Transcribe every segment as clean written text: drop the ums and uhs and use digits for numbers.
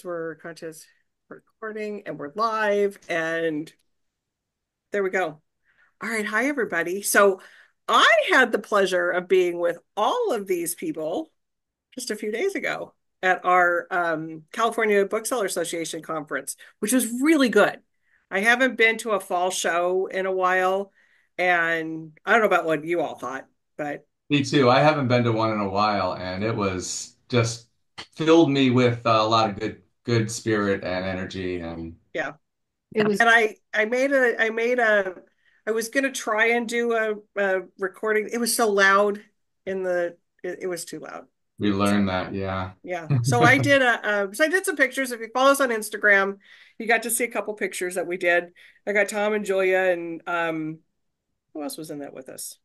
we're contest recording and we're live and there we go. All right, hi everybody. So I had the pleasure of being with all of these people just a few days ago at our California Bookseller Association conference, which was really good. I haven't been to a fall show in a while, and I don't know about what you all thought, but Me too. I haven't been to one in a while, and it was just filled me with a lot of good spirit and energy. And yeah. It was, And I was gonna try and do a recording. It was so loud it was too loud. we So learned that, yeah. yeah. So I did some pictures. If you follow us on Instagram, you got to see a couple pictures that we did. I got Tom and Julia and who else was in that with us?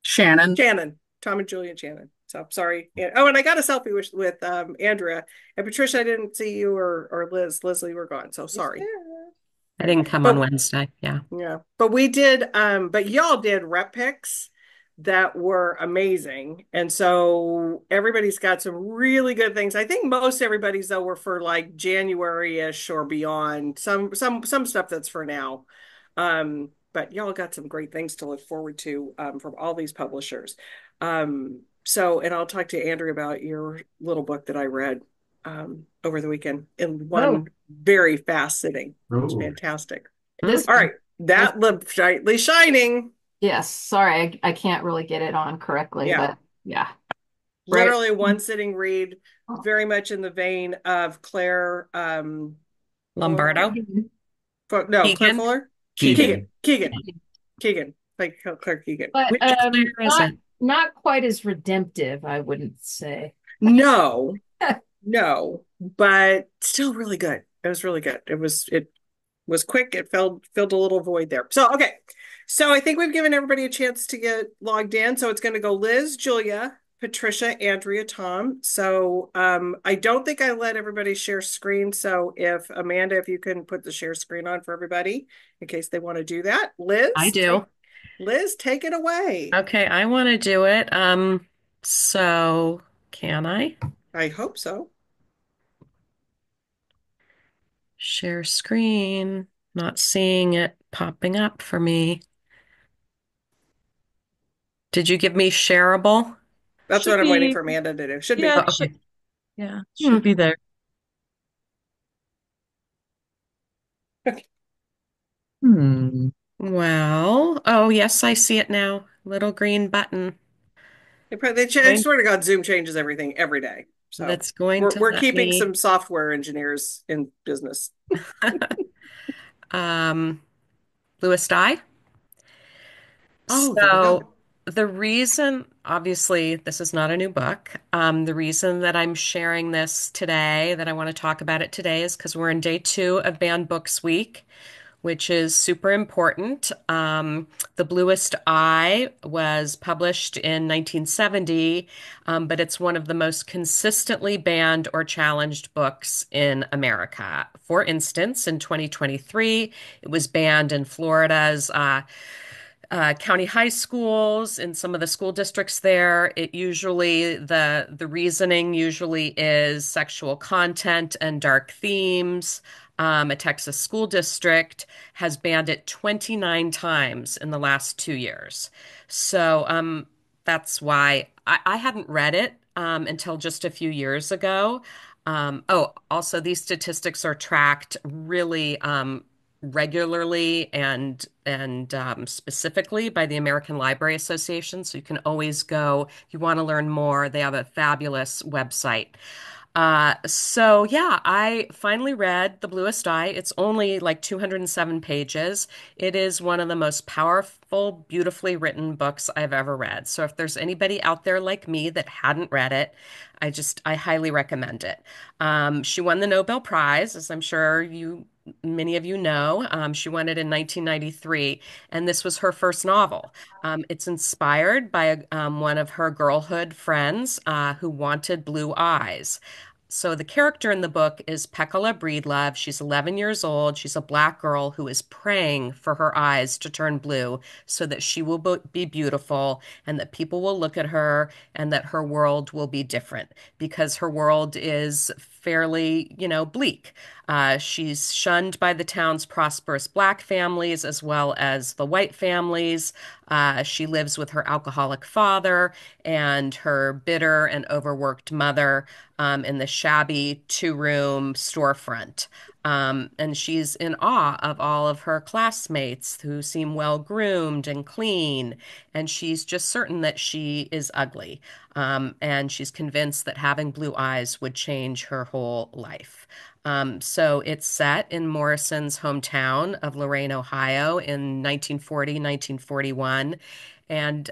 Shannon. Shannon. Tom and Julia and Shannon. So sorry. Oh, and I got a selfie with Andrea and Patricia. I didn't see you or Liz. Leslie were gone. So sorry. I didn't come on But Wednesday. Yeah. yeah, but we did, but y'all did rep picks that were amazing. And so everybody's got some really good things. I think most everybody's though were for like January-ish or beyond. Some stuff that's for now. But y'all got some great things to look forward to from all these publishers. And I'll talk to Andrew about your little book that I read over the weekend in Oh, one very fast sitting. It was Ooh. fantastic. Mm. this All right, was, that lip brightly shining. yes, sorry, I can't really get it on correctly, Yeah, but yeah, right. literally one sitting read, very much in the vein of Claire Fuller. Lombardo. No, Claire Keegan. Fuller. Keegan. Keegan. Keegan, like Claire Keegan. But Which Claire is not it? not quite as redemptive, I wouldn't say. No, no, but still really good. It was really good. It was quick. It filled a little void there. So okay. So I think we've given everybody a chance to get logged in. So it's going to go Liz, Julia, Patricia, Andrea, Tom. So I don't think I let everybody share screen. So if Amanda, if you can put the share screen on for everybody in case they want to do that. I do. Liz, take it away. Okay, I want to do it. So can I I hope so. share screen? Not seeing it popping up for me. Did you give me shareable? That's Should what I'm waiting be, for Amanda to do. Should yeah, be. Oh, okay. yeah, Hmm. should be there. Hmm. Well, oh yes, I see it now. Little green button. I Going, swear to God, Zoom changes everything every day. So that's going we're to we're let keeping me. some software engineers in business. um, Lewis Dye. Oh, there we go. So the reason, obviously, this is not a new book. The reason that I'm sharing this today, that I want to talk about it today, is because we're in day 2 of Banned Books Week, which is super important. The Bluest Eye was published in 1970, but it's one of the most consistently banned or challenged books in America. For instance, in 2023, it was banned in Florida's county high schools in some of the school districts there. It usually the reasoning usually is sexual content and dark themes. A Texas school district has banned it 29 times in the last 2 years. So that's why I hadn't read it until just a few years ago. Also, these statistics are tracked really regularly and specifically by the American Library Association. So you can always go if you want to learn more. They have a fabulous website. So yeah, I finally read The Bluest Eye. It's only like 207 pages. It is one of the most powerful, beautifully written books I've ever read. So if there's anybody out there like me that hadn't read it, I highly recommend it. She won the Nobel Prize, as I'm sure many of you know. She won it in 1993, and this was her first novel. It's inspired by one of her girlhood friends who wanted blue eyes. So the character in the book is Pekala Breedlove. She's 11 years old. She's a black girl who is praying for her eyes to turn blue so that she will be beautiful and that people will look at her and that her world will be different because her world is fairly, bleak. She's shunned by the town's prosperous black families as well as the white families. She lives with her alcoholic father and her bitter and overworked mother in the shabby two-room storefront. And she's in awe of all of her classmates who seem well groomed and clean. And she's just certain that she is ugly. And she's convinced that having blue eyes would change her whole life. So it's set in Morrison's hometown of Lorain, Ohio in 1940, 1941. And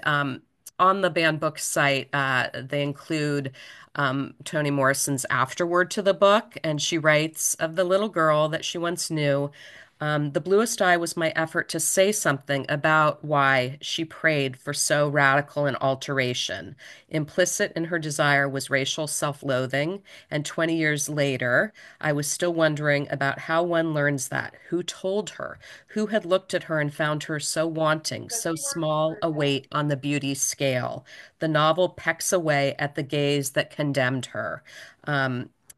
on the banned book site, they include Toni Morrison's afterword to the book, and she writes of the little girl that she once knew. The bluest eye was my effort to say something about why she prayed for so radical an alteration. Implicit in her desire was racial self-loathing, and 20 years later, I was still wondering about how one learns that. Who told her? Who had looked at her and found her so wanting, so small a weight on the beauty scale? The novel pecks away at the gaze that condemned her.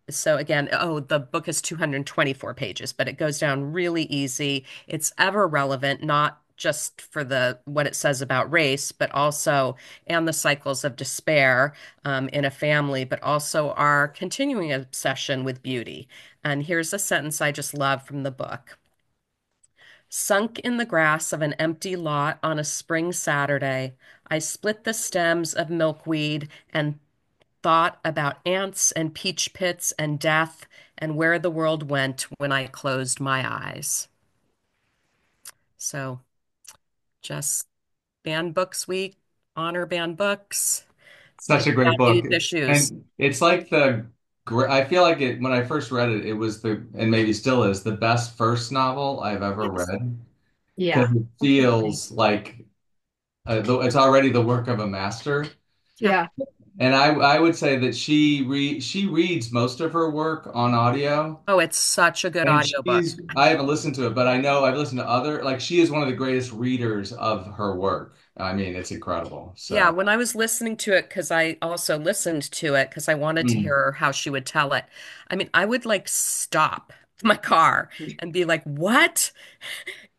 So again, the book is 224 pages, but it goes down really easy. It's ever relevant, not just for the what it says about race, but also and the cycles of despair in a family, but also our continuing obsession with beauty. And here's a sentence I just love from the book. Sunk in the grass of an empty lot on a spring Saturday, I split the stems of milkweed and thought about ants and peach pits and death and where the world went when I closed my eyes. So just banned books week, honor banned books, Such a thinking great about book. these issues. And it's like I feel like it, when I first read it, it was and maybe still is, the best first novel I've ever Yes. read. Yeah. Because it feels like it's already the work of a master. Yeah. And I would say that she reads most of her work on audio. Oh, it's such a good And audiobook. I haven't listened to it, but I know I've listened to like she is one of the greatest readers of her work. I mean, it's incredible. Yeah, So, when I was listening to it, because I also listened to it because I wanted to mm, hear how she would tell it. I mean, I would like stop my car and be like, what?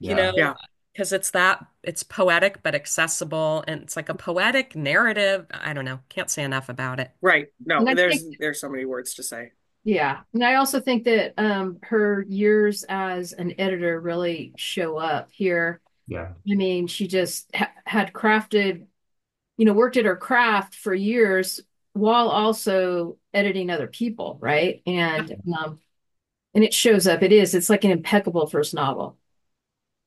You yeah. know, Yeah, because it's poetic but accessible and it's like a poetic narrative. I don't know. Can't say enough about it. right. No, And I think, there's so many words to say. yeah. And I also think that her years as an editor really show up here. Yeah. I mean, she just had crafted, worked at her craft for years while also editing other people, right? And it shows up. It's like an impeccable first novel.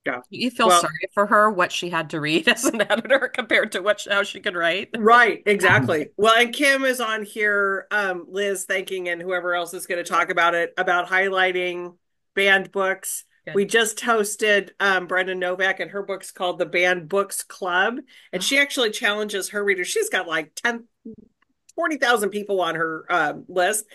Yeah. You feel Well, sorry for her, what she had to read as an editor compared to how she could write. right, exactly. Well, and Kim is on here, Liz thanking and whoever else is going to talk about it, about highlighting banned books. Good. We just hosted Brenda Novak, and her book's called The Banned Books Club. And she actually challenges her readers. She's got like 40,000 people on her list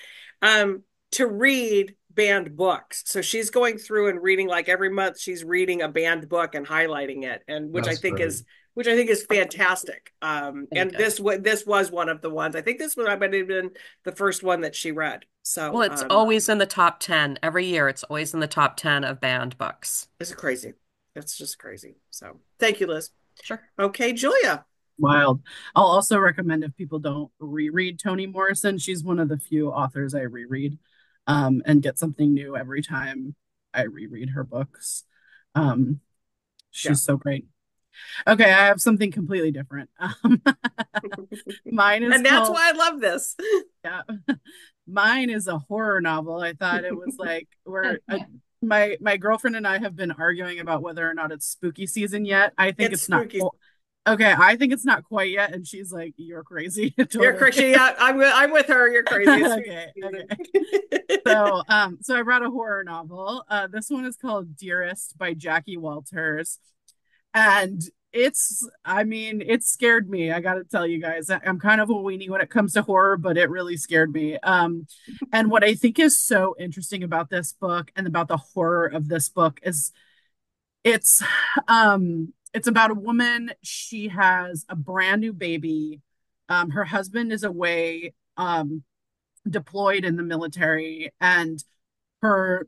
to read banned books. So she's going through and reading, like every month she's reading a banned book and highlighting it, and That's great. which I think is fantastic. Very And good. this was one of the ones. I think this was, I bet, even the first one that she read. Well, So it's always in the top 10 every year. It's always in the top 10 of banned books. it's crazy. It's just crazy. So thank you, Liz. Sure. Okay, Julia. Wild. I'll also recommend, if people don't reread Toni Morrison, she's one of the few authors I reread, and get something new every time I reread her books. Um, Yeah. she's so great. Okay, I have something completely different. Mine is And that's called, why I love this. yeah, mine is a horror novel. I thought it was like my girlfriend and I have been arguing about whether or not it's spooky season yet. I think It's it's not. spooky. Okay, I think it's not quite yet, and she's like, "You're crazy." You're Totally. crazy. Yeah, I'm with her. You're crazy. It's Okay, okay. spooky. So I brought a horror novel. This one is called Dearest by Jackie Walters, and I mean, it scared me. I got to tell you guys, I'm kind of a weenie when it comes to horror, but it really scared me. And what I think is so interesting about this book and about the horror of this book is it's it's about a woman. She has a brand new baby. Her husband is away deployed in the military, and her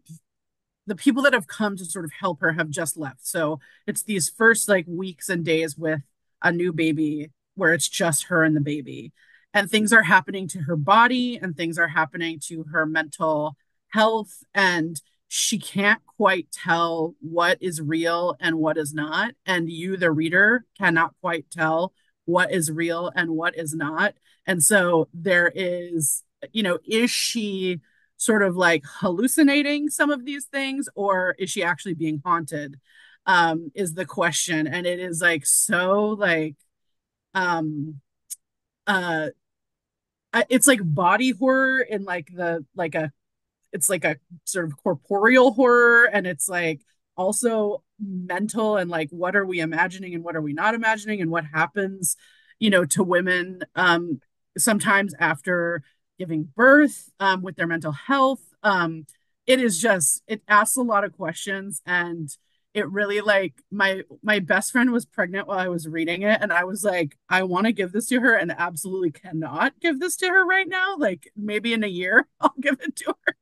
the people that have come to sort of help her have just left. So it's these first like weeks and days with a new baby where it's just her and the baby. And things are happening to her body and things are happening to her mental health. And she can't quite tell what is real and what is not. And you, the reader, cannot quite tell what is real and what is not. And so there is, is she sort of like hallucinating some of these things, or is she actually being haunted? Is the question. And it is like so like um uh it's like body horror in like the like a it's like a sort of corporeal horror, and it's like also mental, and like what are we imagining and what are we not imagining, and what happens to women sometimes after giving birth with their mental health. It asks a lot of questions, and it really like my best friend was pregnant while I was reading it, and I was like, I want to give this to her and absolutely cannot give this to her right now. Like maybe in a year I'll give it to her.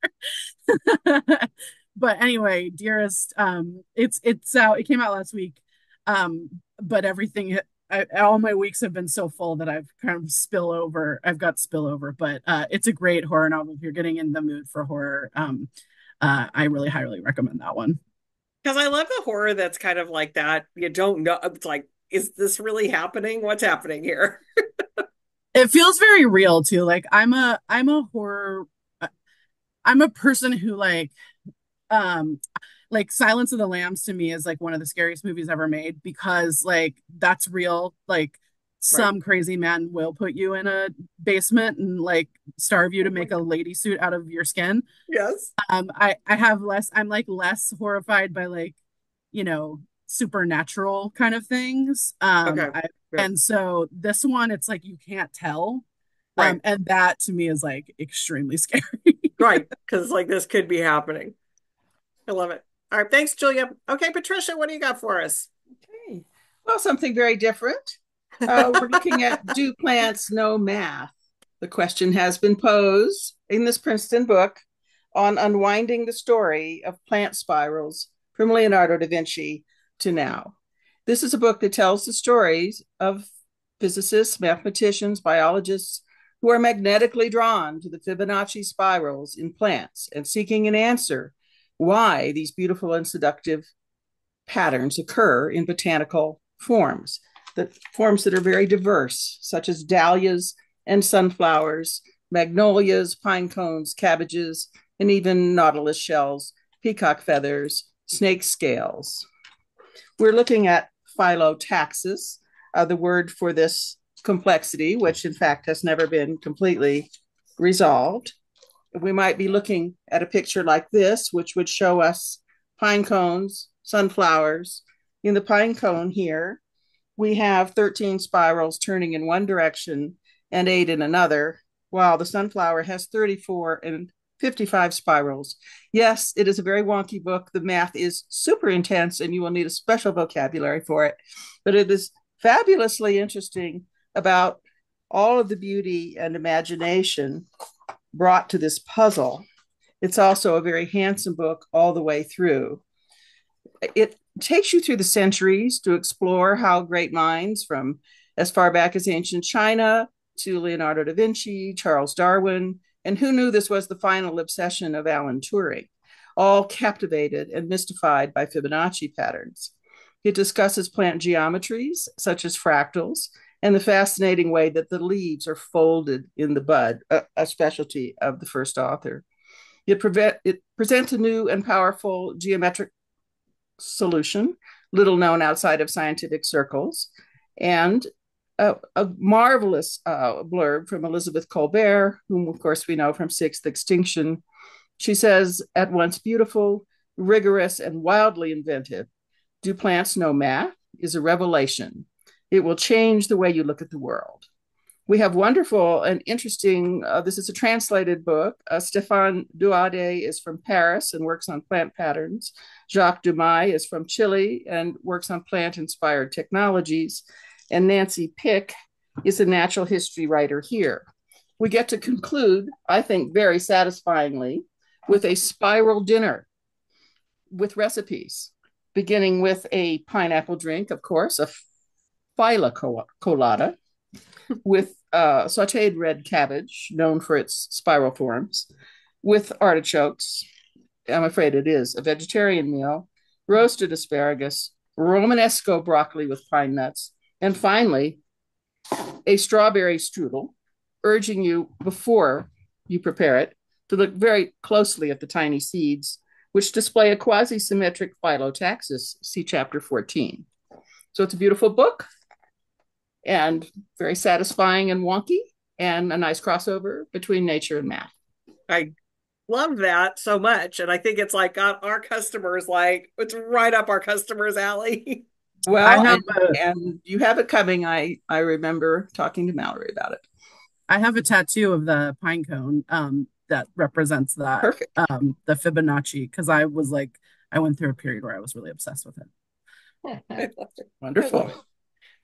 But anyway, Dearest, it's out. It came out last week. But all my weeks have been so full that I've kind of spill over. I've got spillover, but it's a great horror novel. If you're getting in the mood for horror, I really highly recommend that one. Because I love the horror that's kind of like that. You don't know. It's like, is this really happening? What's happening here? It feels very real too. Like I'm a horror. I'm a person who um like Silence of the Lambs to me is like one of the scariest movies ever made, because like that's real. Like Right. some crazy man will put you in a basement and like starve you to Oh my make a God. lady suit out of your skin. Yes. I have less, I'm like less horrified by like, supernatural kind of things. Okay. Yeah. And so this one, it's like you can't tell. Right. And that to me is like extremely scary. Right. Because like this could be happening. I love it. All right. Thanks, Julia. Okay, Patricia, what do you got for us? Okay. Well, something very different. We're looking at Do Plants Know Math? The question has been posed in this Princeton book on unwinding the story of plant spirals from Leonardo da Vinci to now. This is a book that tells the stories of physicists, mathematicians, biologists who are magnetically drawn to the Fibonacci spirals in plants and seeking an answer why these beautiful and seductive patterns occur in botanical forms, the forms that are very diverse, such as dahlias and sunflowers, magnolias, pine cones, cabbages, and even nautilus shells, peacock feathers, snake scales. We're looking at phyllotaxis, the word for this complexity, which in fact has never been completely resolved. We might be looking at a picture like this, which would show us pine cones, sunflowers. In the pine cone here, we have 13 spirals turning in one direction and 8 in another, while the sunflower has 34 and 55 spirals. Yes, it is a very wonky book. The math is super intense and you will need a special vocabulary for it, but it is fabulously interesting about all of the beauty and imagination brought to this puzzle. It's also a very handsome book all the way through. It takes you through the centuries to explore how great minds from as far back as ancient China to Leonardo da Vinci, Charles Darwin, and who knew this was the final obsession of Alan Turing, all captivated and mystified by Fibonacci patterns. It discusses plant geometries such as fractals and the fascinating way that the leaves are folded in the bud, a specialty of the first author. It presents a new and powerful geometric solution, little known outside of scientific circles, and a marvelous blurb from Elizabeth Colbert, whom, of course, we know from Sixth Extinction. She says, at once beautiful, rigorous, and wildly inventive, Do Plants Know Math? Is a revelation. It will change the way you look at the world. We have wonderful and interesting, this is a translated book. Stéphane Douadet is from Paris and works on plant patterns. Jacques Dumais is from Chile and works on plant-inspired technologies. And Nancy Pick is a natural history writer here. we get to conclude, I think, very satisfyingly with a spiral dinner with recipes, beginning with a pineapple drink, of course, a phyla colada with sauteed red cabbage, known for its spiral forms, with artichokes. I'm afraid it is a vegetarian meal, roasted asparagus, Romanesco broccoli with pine nuts, and finally, a strawberry strudel, urging you before you prepare it to look very closely at the tiny seeds, which display a quasi symmetric phyllotaxis. See chapter 14. So it's a beautiful book and very satisfying and wonky, and a nice crossover between nature and math. I love that so much. And I think it's like got our customers, like it's right up our customers' alley. Well, I have and you have it coming. I remember talking to Mallory about it. I have a tattoo of the pine cone that represents that Perfect. the Fibonacci, because I was like I went through a period where I was really obsessed with it. Wonderful.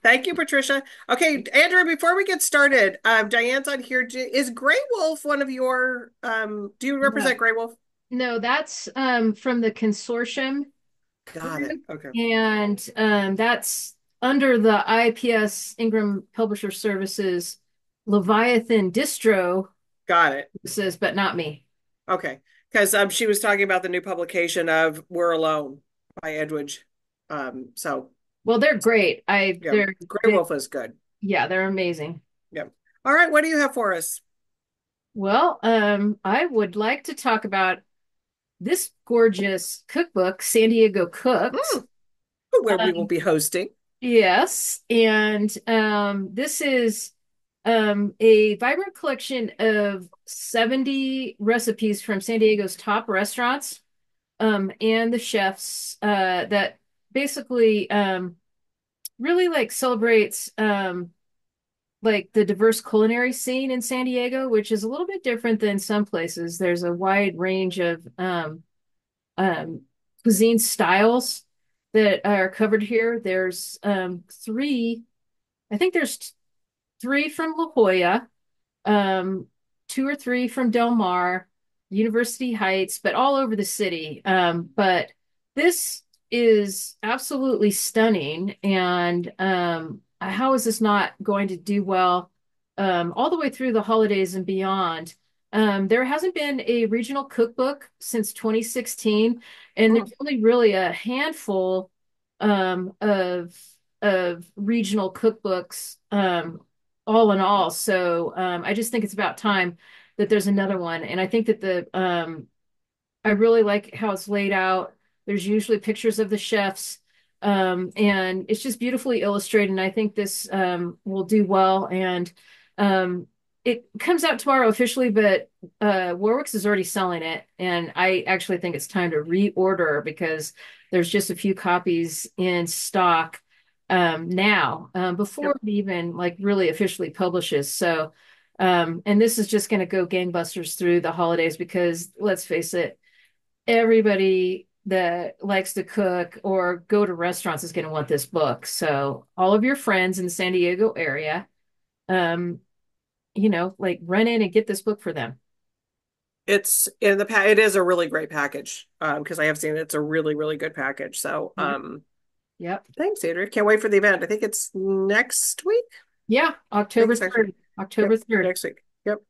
Thank you, Patricia. Okay, Andrew, before we get started, Diane's on here. Is Grey Wolf one of your, do you represent Grey Wolf? No, that's from the consortium. Got it. Okay. And that's under the IPS Ingram Publisher Services Leviathan distro. Got it. Says, but not me. Okay. Because she was talking about the new publication of We're Alone by Edwidge. So well, they're great. They're Grey Wolf is good. Yeah, they're amazing. Yeah. All right, what do you have for us? Well, I would like to talk about this gorgeous cookbook, San Diego Cooks, where we will be hosting. Yes, and this is a vibrant collection of 70 recipes from San Diego's top restaurants, and the chefs that basically really like celebrates like the diverse culinary scene in San Diego, which is a little bit different than some places. There's a wide range of cuisine styles that are covered here. There's I think there's three from La Jolla, two or three from Del Mar, University Heights, but all over the city. But this is absolutely stunning. And how is this not going to do well all the way through the holidays and beyond? There hasn't been a regional cookbook since 2016, and there's only really a handful of regional cookbooks all in all. So I just think it's about time that there's another one. And I think that I really like how it's laid out. There's usually pictures of the chefs, and it's just beautifully illustrated. And I think this will do well. And it comes out tomorrow officially, but Warwick's is already selling it. And I actually think it's time to reorder because there's just a few copies in stock now before it even like really officially publishes. So, and this is just going to go gangbusters through the holidays because let's face it, everybody that likes to cook or go to restaurants is going to want this book. So all of your friends in the San Diego area, like run in and get this book for them. It's in it is a really great package because I have seen it. It's a really, really good package. So, Yep. Thanks, Andrea. Can't wait for the event. I think it's next week. Yeah, October 3rd. October 3rd. Next week. Yep.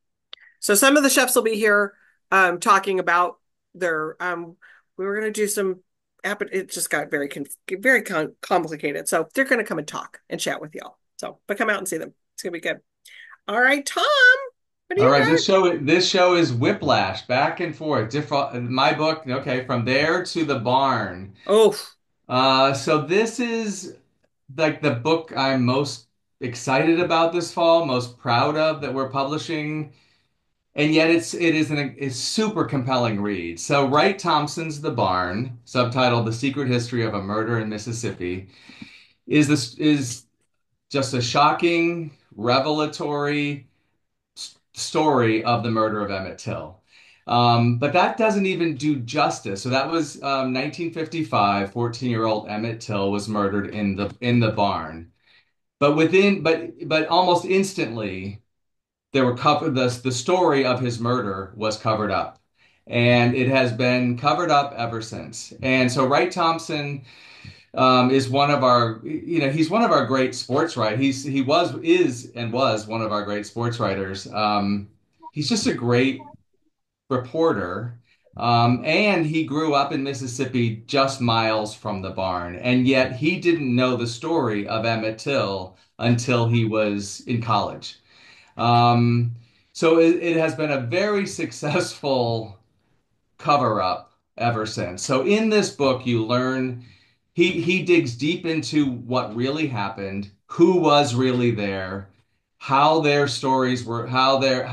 So some of the chefs will be here talking about their we were going to do some it just got very complicated. So they're going to come and talk and chat with y'all. So, but come out and see them. It's going to be good. All right, Tom. All right, this show is Whiplash, back and forth. My book, okay, From There to the Barn. Oh. So this is like the book I'm most excited about this fall, most proud of that we're publishing, and yet it is a super compelling read. So Wright Thompson's The Barn, subtitled The Secret History of a Murder in Mississippi, is just a shocking, revelatory story of the murder of Emmett Till. But that doesn't even do justice. So that was 1955. 14-year-old Emmett Till was murdered in the barn. But almost instantly, there were the story of his murder was covered up, and it has been covered up ever since. And so Wright Thompson is one of our, he's one of our great sports writers. He was one of our great sports writers. He's just a great reporter. And he grew up in Mississippi just miles from the barn. And yet he didn't know the story of Emmett Till until he was in college. Um, so it has been a very successful cover up ever since. So in this book, you learn he digs deep into what really happened, who was really there, how their stories were, how the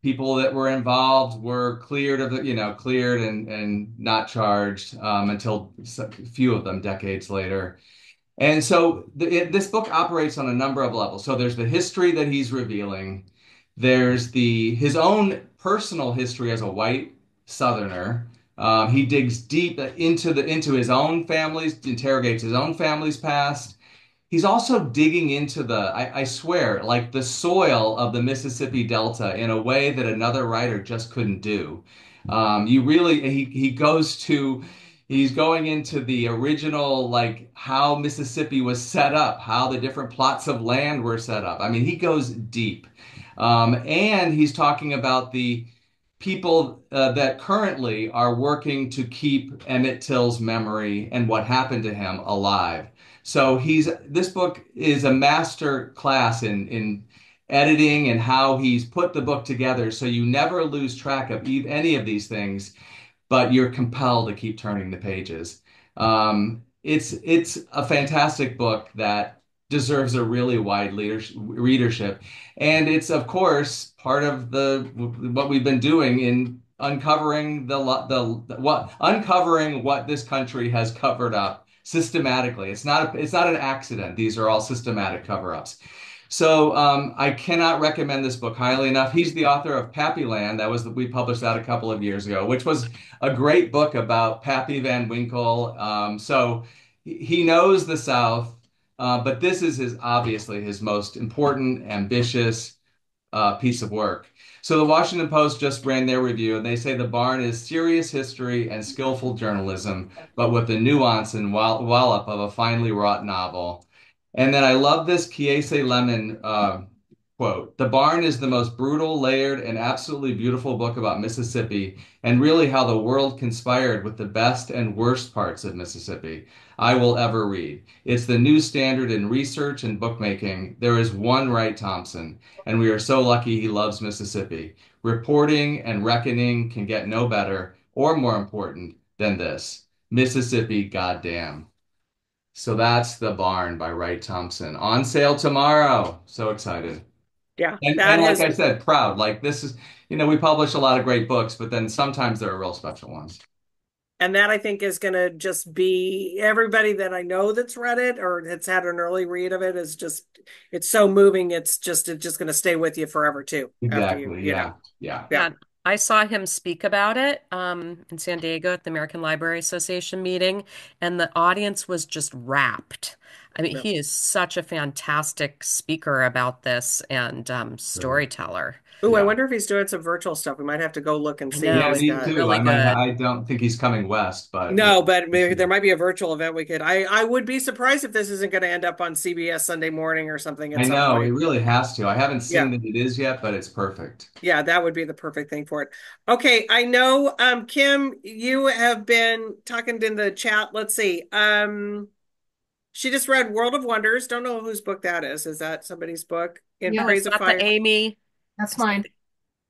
people that were involved were cleared of cleared and not charged until a few of them decades later. And so this book operates on a number of levels. So there's the history that he's revealing. There's his own personal history as a white Southerner. He digs deep into his own family's, interrogates his own family's past. He's also digging into I swear, like the soil of the Mississippi Delta in a way that another writer just couldn't do. You really, he's going into the original, like how Mississippi was set up, how the different plots of land were set up. I mean, he goes deep. And he's talking about the people that currently are working to keep Emmett Till's memory and what happened to him alive. So this book is a master class in editing and how he's put the book together so you never lose track of any of these things, but you're compelled to keep turning the pages. It's a fantastic book that deserves a really wide readership, and it's of course part of what we've been doing in uncovering uncovering what this country has covered up systematically. It's not an accident. These are all systematic cover-ups. So I cannot recommend this book highly enough. He's the author of Pappyland. We published that a couple of years ago, which was a great book about Pappy Van Winkle. So he knows the South, but this is obviously his most important, ambitious piece of work. So the Washington Post just ran their review, and they say The Barn is serious history and skillful journalism, but with the nuance and wallop of a finely wrought novel. And then I love this Kiese Lemon quote. The Barn is the most brutal, layered, and absolutely beautiful book about Mississippi and really how the world conspired with the best and worst parts of Mississippi I will ever read. It's the new standard in research and bookmaking. There is one Wright Thompson, and we are so lucky he loves Mississippi. Reporting and reckoning can get no better or more important than this. Mississippi, goddamn. So that's The Barn by Wright Thompson. On sale tomorrow. So excited. Yeah, And like I said, proud. Like this is, we publish a lot of great books, but then sometimes there are real special ones. and that I think is going to just be everybody that I know that's read it or has had an early read of it is just, it's so moving. It's just going to stay with you forever too. After Exactly. Yeah. Yeah. Yeah. I saw him speak about it in San Diego at the American Library Association meeting, and the audience was just rapt. I mean, Yeah. he is such a fantastic speaker about this and storyteller. Ooh, I Yeah. wonder if he's doing some virtual stuff. We might have to go look and I see know, how Yeah, he's me got. too. really good. I don't think he's coming west, but No, but maybe there might be a virtual event we could. I would be surprised if this isn't going to end up on CBS Sunday morning or something I at some know it point. really has to. I haven't seen Yeah. that it is yet, but it's perfect. Yeah, that would be the perfect thing for it. Okay, I know Kim, you have been talking in the chat. Let's see. She just read World of Wonders. Don't know whose book that is. Is that somebody's book? In Yeah. Oh, Praise it's of not the Fire. Amy. That's mine.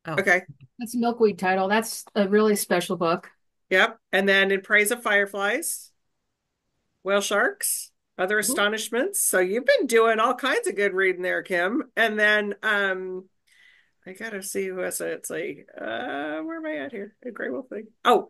Oh, Okay. That's a Milkweed title. That's a really special book. Yep. And then In Praise of Fireflies, Whale Sharks, Other Mhm. Astonishments. So you've been doing all kinds of good reading there, Kim. And then I gotta see who else it's like. Where am I at here? A Gray Wolf thing. Oh,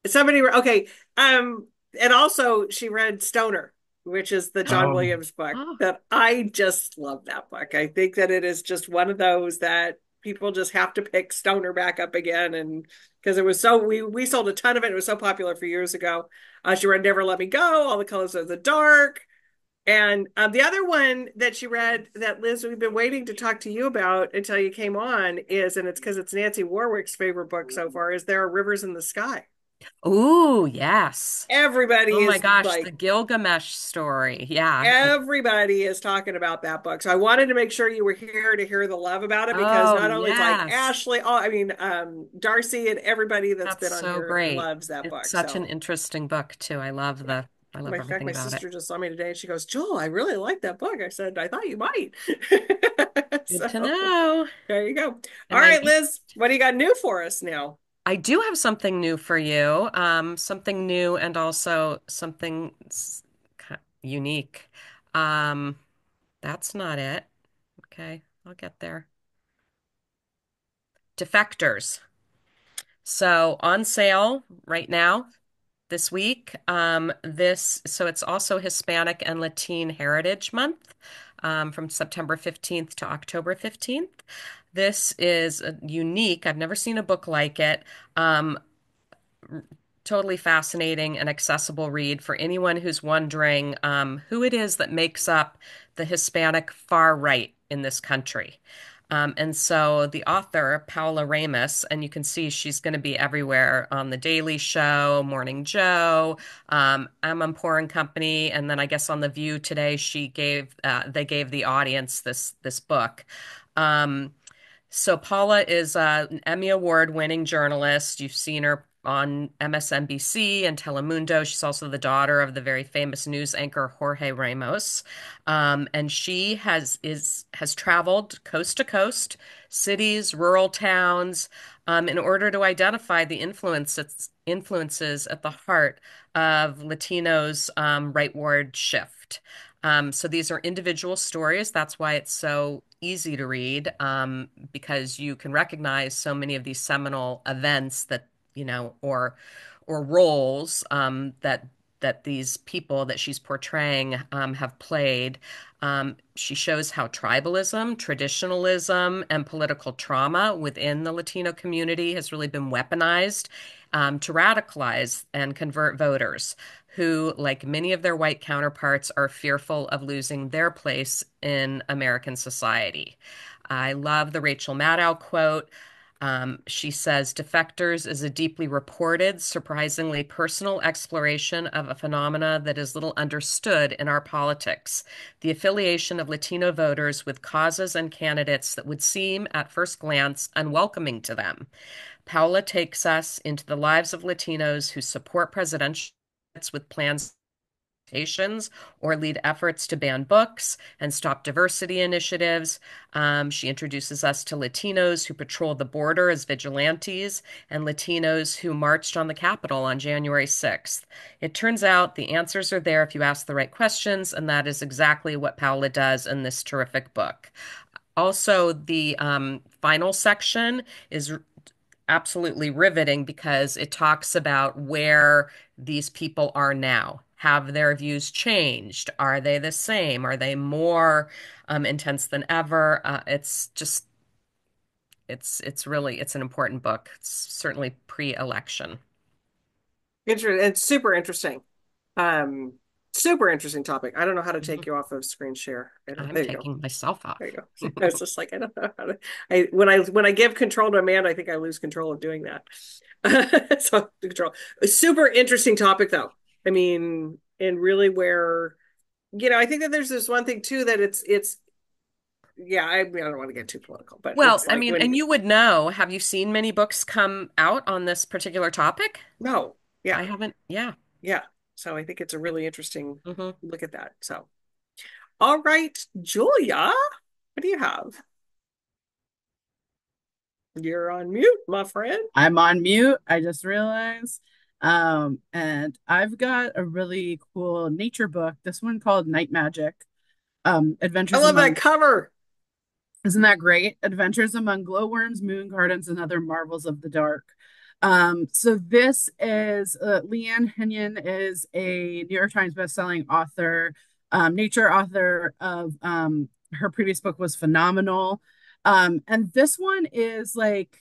okay. And also she read Stoner, which is the John Oh, Williams book Oh, that I just love that book. I think that it is just one of those that people just have to pick Stoner back up again. And because it was we sold a ton of it. It was so popular a few years ago. She read Never Let Me Go, All the Colors of the Dark. And the other one that she read that Liz, we've been waiting to talk to you about until you came on is, and it's because it's Nancy Warwick's favorite book so far, is There Are Rivers in the Sky. Ooh, yes. Everybody Oh my is gosh, the like, Gilgamesh story. Yeah. everybody is talking about that book. So I wanted to make sure you were here to hear the love about it because Oh, not only is like yes. Ashley, oh, I mean, Darcy and everybody that's That's been on so here great. loves that It's book. such an So interesting book too. yeah. I love In fact, everything my about it. sister just saw me today and she goes, Joel, I really like that book. I said, I thought you might. Good to So know. there you go. All And right, Liz, what do you got new for us now? I do have something new for you. Something new and also something unique. Um, that's not it. Okay, I'll get there. Defectors. So on sale right now this week. So it's also Hispanic and Latin Heritage Month, from September 15th to October 15th. This is unique. I've never seen a book like it. Um, Totally fascinating and accessible read for anyone who's wondering who it is that makes up the Hispanic far right in this country. And so the author, Paola Ramos, and you can see she's going to be everywhere on The Daily Show, Morning Joe, Poor and Company, and then I guess on The View today, they gave the audience this book. Um, so Paula is an Emmy Award winning journalist. You've seen her on MSNBC and Telemundo. She's also the daughter of the very famous news anchor Jorge Ramos. And she has traveled coast to coast, cities, rural towns, in order to identify the influences at the heart of Latinos' rightward shift. So these are individual stories. That's why it's so easy to read, because you can recognize so many of these seminal events that, or roles that these people that she's portraying have played. She shows how tribalism, traditionalism, and political trauma within the Latino community has really been weaponized to radicalize and convert voters who, like many of their white counterparts, are fearful of losing their place in American society. I love the Rachel Maddow quote. She says, Defectors is a deeply reported, surprisingly personal exploration of a phenomena that is little understood in our politics, the affiliation of Latino voters with causes and candidates that would seem, at first glance, unwelcoming to them. Paula takes us into the lives of Latinos who support presidential with plans or lead efforts to ban books and stop diversity initiatives. She introduces us to Latinos who patrol the border as vigilantes and Latinos who marched on the Capitol on January 6th. It turns out the answers are there if you ask the right questions, and that is exactly what Paula does in this terrific book. Also, the final section is absolutely riveting because it talks about where these people are now. Have their views changed? Are they the same? Are they more intense than ever? It's just it's an important book. It's certainly pre-election. Interesting. It's super interesting. Um, Super interesting topic. I don't know how to Mhm. take you off of screen share. I don't, I'm there you go. taking myself There you off. go. I was just like, I don't know how to. When I give control to Amanda, I think I lose control of doing that. So control. A super interesting topic, though. I mean, and really where I think that there's this one thing too that it's yeah. I mean, I don't want to get too political, but Well, it's I like mean, and when you would know, have you seen many books come out on this particular topic? no, I yeah, haven't. Yeah. yeah. So I think it's a really interesting Hmm. look at that. So all right, Julia, what do you have? You're on mute, my friend. I'm on mute. I just realized. And I've got a really cool nature book. This one called Night Magic. I Adventures love that among cover. Isn't that great? Adventures among glowworms, moon gardens, and other marvels of the dark. So this is Leanne Henyon is a New York Times bestselling author, nature author of her previous book was phenomenal. And this one is like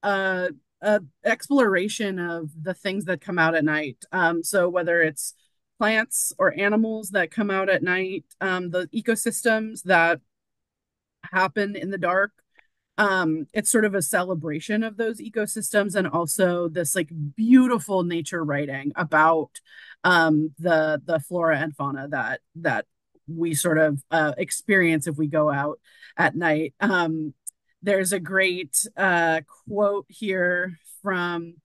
a, a exploration of the things that come out at night. So whether it's plants or animals that come out at night, the ecosystems that happen in the dark. It's sort of a celebration of those ecosystems and also this like beautiful nature writing about the flora and fauna that we sort of experience if we go out at night. There's a great quote here from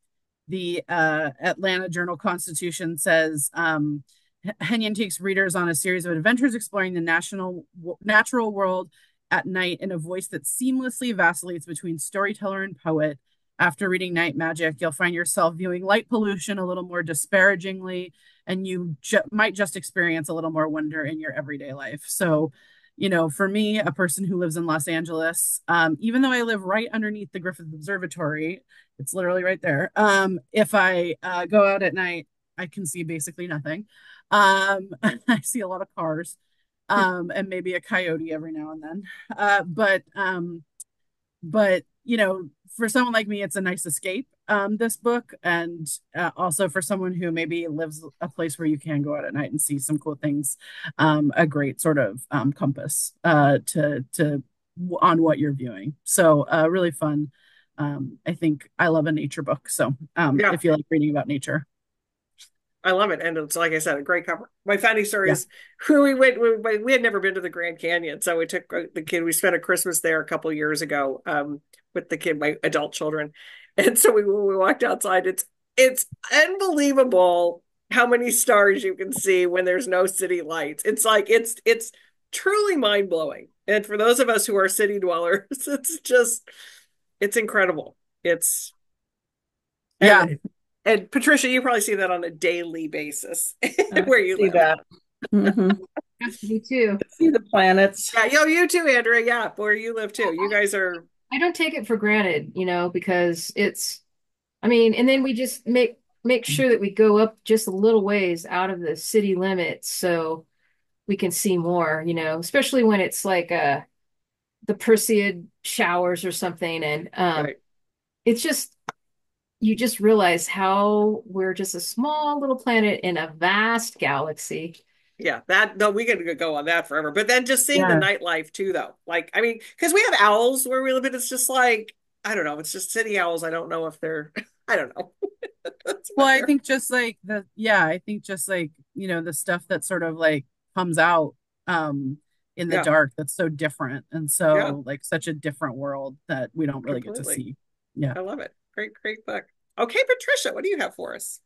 the Atlanta Journal-Constitution says, Henyon takes readers on a series of adventures exploring the natural world at night in a voice that seamlessly vacillates between storyteller and poet. After reading Night Magic, you'll find yourself viewing light pollution a little more disparagingly, and you might just experience a little more wonder in your everyday life. So, for me, a person who lives in Los Angeles, even though I live right underneath the Griffith Observatory, it's literally right there. If I go out at night, I can see basically nothing. I see a lot of cars, and maybe a coyote every now and then. But for someone like me, it's a nice escape, this book, and also for someone who maybe lives a place where you can go out at night and see some cool things, a great sort of compass to on what you're viewing. So really fun. I think I love a nature book. So Yeah. if you like reading about nature. I love it. And it's, like I said, a great cover. My funny story Yeah. is we had never been to the Grand Canyon. So we took the kid, we spent a Christmas there a couple years ago with the kid, my adult children. And so when we walked outside, it's unbelievable how many stars you can see when there's no city lights. It's like, it's truly mind blowing. And for those of us who are city dwellers, it's incredible. It's, Yeah. And Patricia, you probably see that on a daily basis where you see live. that. Mhm. Me too. See the planets. Yeah, you too, Andrea. Yeah, where you live too. You guys are. I don't take it for granted, because and then we just make sure that we go up just a little ways out of the city limits so we can see more, especially when it's like the Perseid showers or something. And Right. it's just, you just realize how we're just a small little planet in a vast galaxy. Yeah, no, we could go on that forever. But then just seeing the Yeah. nightlife too, though. Like, I mean, because we have owls where we live, and it's just like, I don't know, it's just city owls. I don't know if they're, I don't know. That's Well, what I they're- think just like the stuff that sort of like comes out in the Yeah. dark that's so different and Yeah. so like such a different world that we don't really get to Completely. see. Yeah. I love it. Great book. Okay, Patricia, what do you have for us?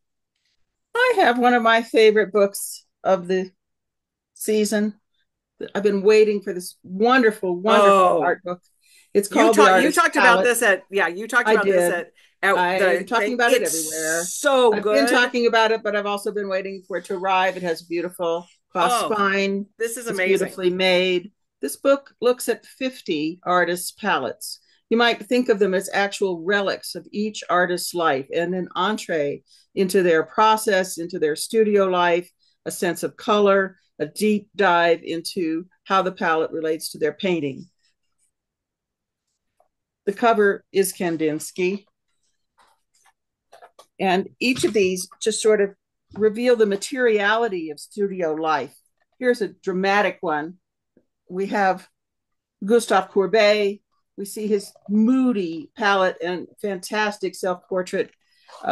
I have one of my favorite books of the season. I've been waiting for this wonderful Oh. art book. It's called The You Artist's talked about Palette. this you talked I about this did. at I'm talking about it it's everywhere. so I've good. been talking about it, but I've also been waiting for it to arrive. It has beautiful cross Oh, spine. This is It's amazing. beautifully made. This book looks at 50 artists' palettes. You might think of them as actual relics of each artist's life and an entree into their process, into their studio life, a sense of color, a deep dive into how the palette relates to their painting. The cover is Kandinsky. And each of these just sort of reveal the materiality of studio life. Here's a dramatic one. We have Gustave Courbet. We see his moody palette and fantastic self-portrait.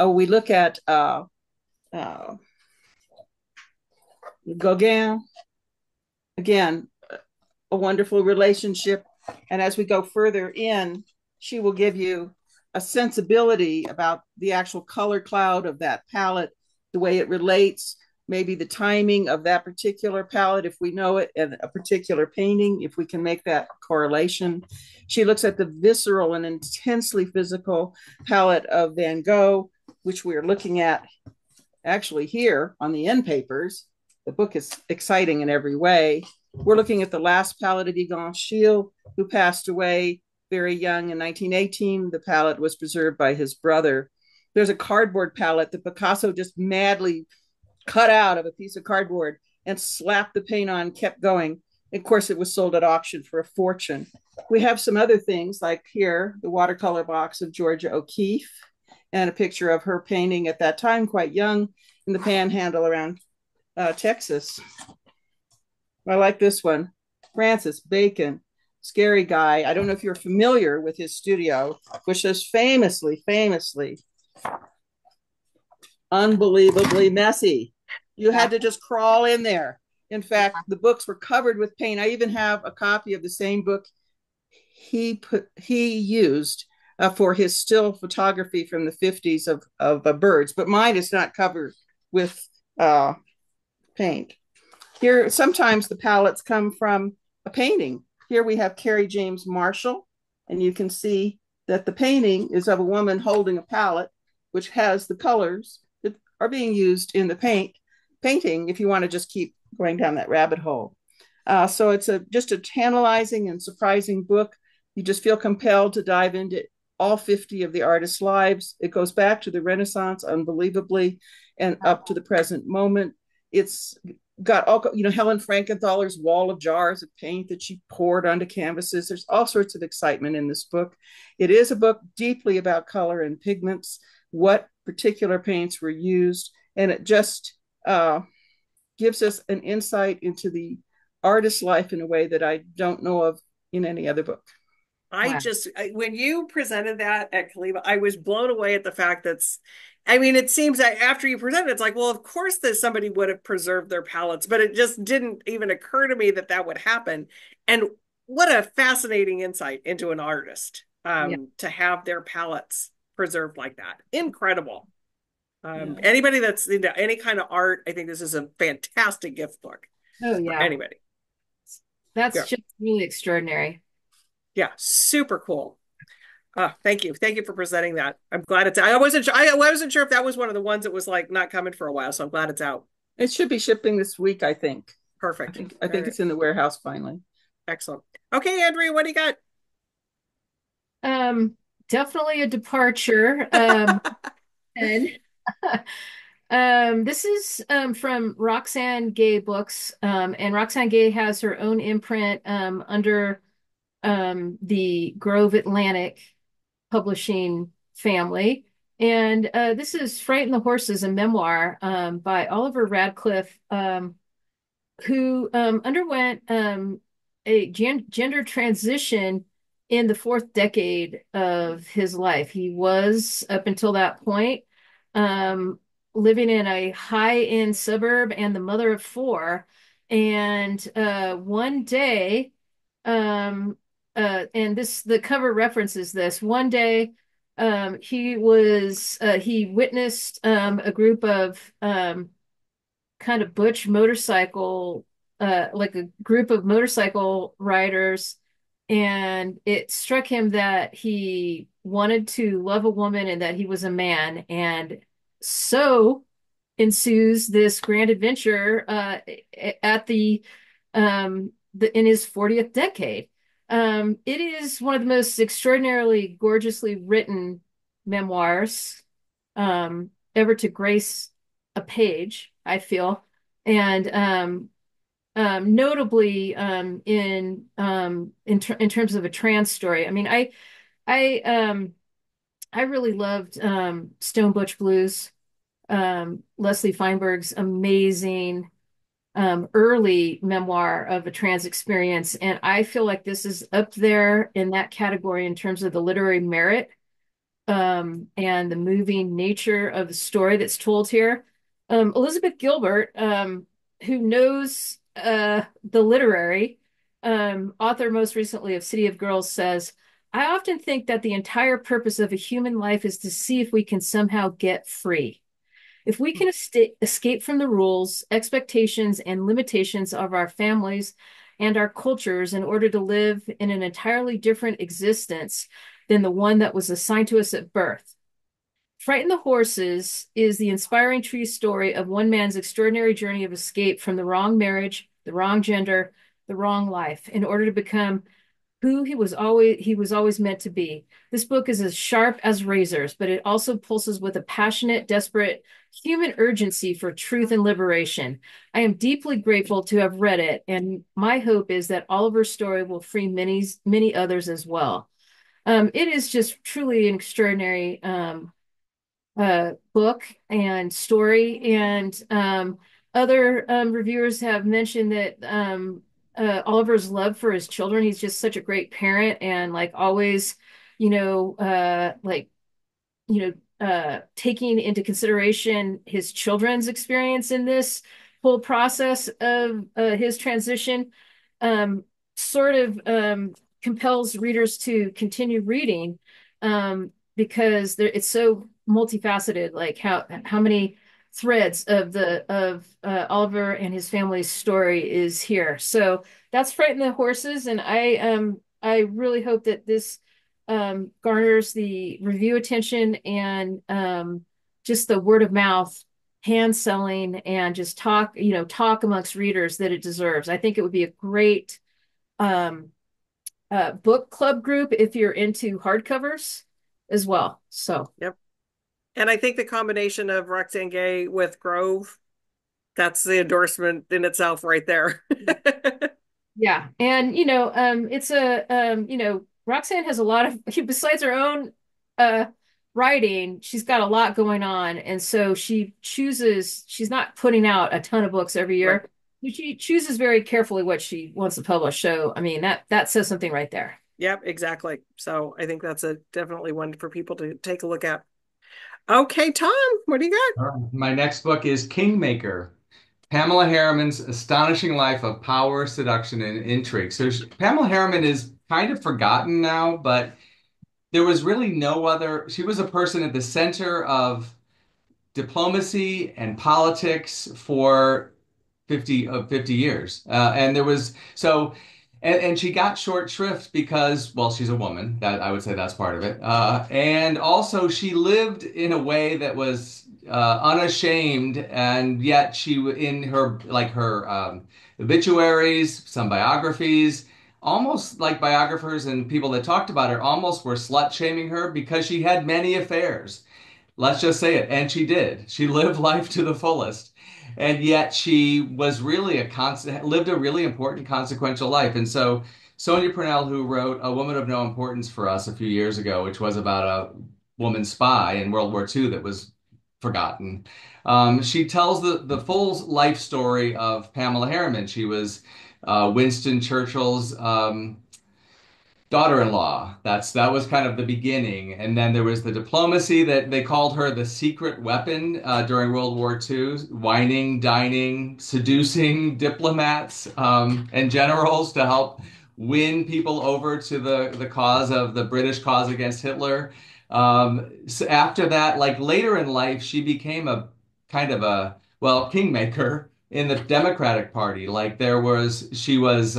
We look at Gauguin. Again, a wonderful relationship. And as we go further in, she will give you a sensibility about the actual color cloud of that palette, the way it relates, maybe the timing of that particular palette, if we know it, and a particular painting, if we can make that correlation. She looks at the visceral and intensely physical palette of Van Gogh, which we're looking at actually here on the end papers. The book is exciting in every way. We're looking at the last palette of Egon Schiele, who passed away very young in 1918. The palette was preserved by his brother. There's a cardboard palette that Picasso just madly cut out of a piece of cardboard and slapped the paint on, kept going. Of course, it was sold at auction for a fortune. We have some other things like here, the watercolor box of Georgia O'Keeffe and a picture of her painting at that time, quite young, in the Panhandle around Texas. I like this one. Francis Bacon, Scary Guy. I don't know if you're familiar with his studio, which is famously, unbelievably messy. You had to just crawl in there. In fact, the books were covered with paint. I even have a copy of the same book he used for his still photography from the 50s of birds, but mine is not covered with paint. Here, sometimes the palettes come from a painting. Here we have Carrie James Marshall, and you can see that the painting is of a woman holding a palette, which has the colors that are being used in the painting, if you want to just keep going down that rabbit hole. So it's just a tantalizing and surprising book. You just feel compelled to dive into all 50 of the artists' lives. It goes back to the Renaissance unbelievably and up to the present moment. It's got all, Helen Frankenthaler's wall of jars of paint that she poured onto canvases. There's all sorts of excitement in this book. It is a book deeply about color and pigments, what particular paints were used, and it just gives us an insight into the artist's life in a way that I don't know of in any other book. When you presented that at Kaliba, I was blown away at the fact it seems that after you presented, it's like, well, of course that somebody would have preserved their palettes, but it just didn't even occur to me that that would happen. And what a fascinating insight into an artist to have their palettes preserved like that. Incredible. Anybody that's into any kind of art, I think this is a fantastic gift book. Oh, yeah. For anybody. That's just really extraordinary. Yeah, super cool. Thank you for presenting that. I'm glad it's out. I wasn't sure if that was one of the ones that was like not coming for a while, so I'm glad it's out. It should be shipping this week, I think. Perfect. I think it's in the warehouse finally. Excellent. Okay, Andrea, what do you got? Definitely a departure. And this is from Roxane Gay Books, and Roxane Gay has her own imprint under the Grove Atlantic publishing family. And this is Frighten the Horses, a memoir by Oliver Radcliffe, who underwent a gender transition in the fourth decade of his life. He was, up until that point, living in a high-end suburb and the mother of four. And one day, and the cover references this. One day, he witnessed a group of kind of butch motorcycle, like a group of motorcycle riders, and it struck him that he wanted to love a woman and that he was a man, and so ensues this grand adventure at in his 40th decade. It is one of the most extraordinarily gorgeously written memoirs ever to grace a page, I feel, and notably in terms of a trans story. I mean, I really loved Stone Butch Blues, Leslie Feinberg's amazing early memoir of a trans experience. And I feel like this is up there in that category in terms of the literary merit and the moving nature of the story that's told here. Elizabeth Gilbert, who knows the literary author most recently of City of Girls, says, I often think that the entire purpose of a human life is to see if we can somehow get free. If we can escape from the rules, expectations, and limitations of our families and our cultures in order to live in an entirely different existence than the one that was assigned to us at birth. Frighten the Horses is the inspiring true story of one man's extraordinary journey of escape from the wrong marriage, the wrong gender, the wrong life, in order to become who he was always meant to be. This book is as sharp as razors, but it also pulses with a passionate, desperate human urgency for truth and liberation. I am deeply grateful to have read it, and my hope is that Oliver's story will free many others as well. It is just truly an extraordinary book and story, and other reviewers have mentioned that Oliver's love for his children, he's just such a great parent and like always, like taking into consideration his children's experience in this whole process of his transition, um, sort of compels readers to continue reading, because it's so multifaceted, like how many threads of the of Oliver and his family's story is here. So that's Frighten the Horses, and I really hope that this garners the review attention and just the word of mouth hand selling and just talk amongst readers that it deserves. I think it would be a great um, book club group if you're into hardcovers as well. So, Yep. And I think the combination of Roxane Gay with Grove, that's the endorsement in itself right there. yeah. And, it's Roxanne has a lot of, besides her own uh, writing, she's got a lot going on. And so she's not putting out a ton of books every Right. year. She chooses very carefully what she wants to publish. So, I mean, that says something right there. Yep, exactly. So I think that's a definitely one for people to take a look at. Okay, Tom, what do you got? All right. My next book is Kingmaker, Pamela Harriman's Astonishing Life of Power, Seduction, and Intrigue. So Pamela Harriman is kind of forgotten now, but there was really no other. She was a person at the center of diplomacy and politics for 50 years. And there was so and she got short shrift because, well, she's a woman. That I would say that's part of it. And also she lived in a way that was unashamed, and yet in her obituaries, some biographies, almost like biographers and people that talked about her almost were slut shaming her because she had many affairs. Let's just say it. And she did. She lived life to the fullest. And yet she was really lived a really important, consequential life. And so Sonia Purnell, who wrote A Woman of No Importance for us a few years ago, which was about a woman spy in World War II that was forgotten, she tells the full life story of Pamela Harriman. She was Winston Churchill's daughter-in-law. That was kind of the beginning, and then there was the diplomacy that they called her the secret weapon during World War II, wining, dining, seducing diplomats and generals to help win people over to the cause of the British cause against Hitler. So after that, like later in life, she became a kind of a kingmaker in the Democratic Party. Like she was.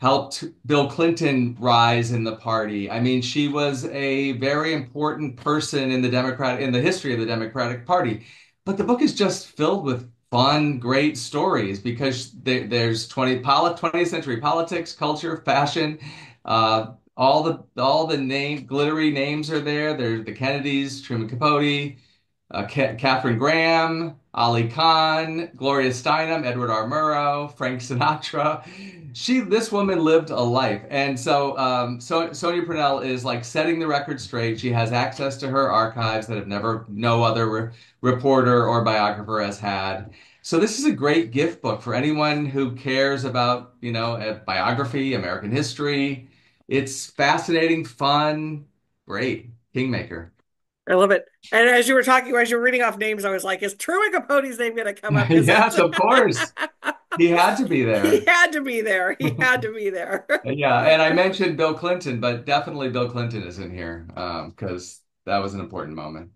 Helped Bill Clinton rise in the party. I mean, she was a very important person in the history of the Democratic Party. But the book is just filled with fun, great stories because there's 20th century politics, culture, fashion, all the glittery names are there. There's the Kennedys, Truman Capote, Katharine Graham, Ali Khan, Gloria Steinem, Edward R. Murrow, Frank Sinatra. This woman lived a life, and so Sonia Purnell is like setting the record straight. She has access to her archives that no other reporter or biographer has had. So this is a great gift book for anyone who cares about, a biography, American history. It's fascinating, fun, great. Kingmaker. I love it. And as you were talking, as you were reading off names, I was like, is Truman Capote's name going to come up? Yes, of course. He had to be there. He had to be there. He had to be there. Yeah, and I mentioned Bill Clinton, but definitely Bill Clinton is in here because that was an important moment.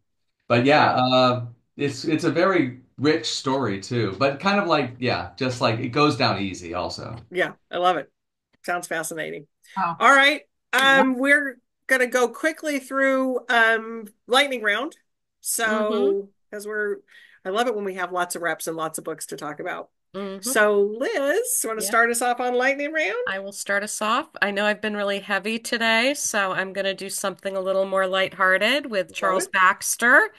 But yeah, it's a very rich story too, but kind of like just like it goes down easy also. Yeah, I love it. Sounds fascinating. Wow. All right. We're gonna go quickly through lightning round. Mm-hmm. So because I love it when we have lots of reps and lots of books to talk about. Mm-hmm. So Liz, you want to Yeah. start us off on lightning round? I will start us off. I know I've been really heavy today, so I'm going to do something a little more lighthearted with Love Charles it. Baxter.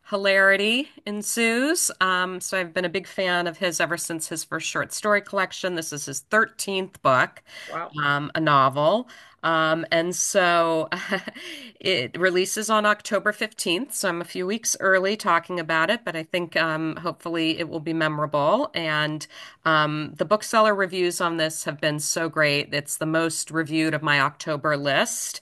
Hilarity ensues. So I've been a big fan of his ever since his first short story collection. This is his 13th book, Wow. a novel. And so it releases on October 15th. So I'm a few weeks early talking about it, but I think hopefully it will be memorable. And the bookseller reviews on this have been so great. It's the most reviewed of my October list,